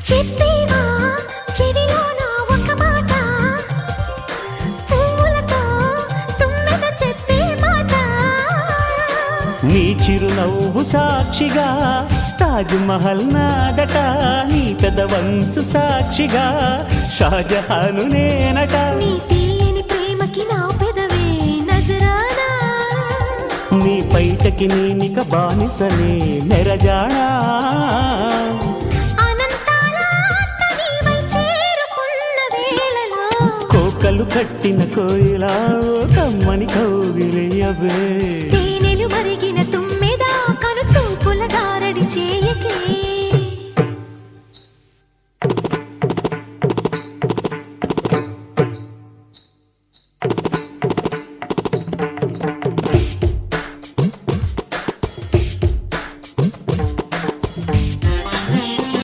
చెప్పేవా చెవిలోన ఒక మాట పువ్వులతో తుమ్మెద చెప్పే మాట నీ చిరునవ్వు సాక్షిగా తాజ్ మహల్ నాదట నీ పెదవంచు సాక్షిగా షాజహాను నేనట నీ తీయని ప్రేమకి నా పెదవే నజరానా నీ పైటకి నేనిక బానిసనే నెరజాడా కోకలు కట్టిన కోయిలా కమ్మని కౌగిలియవే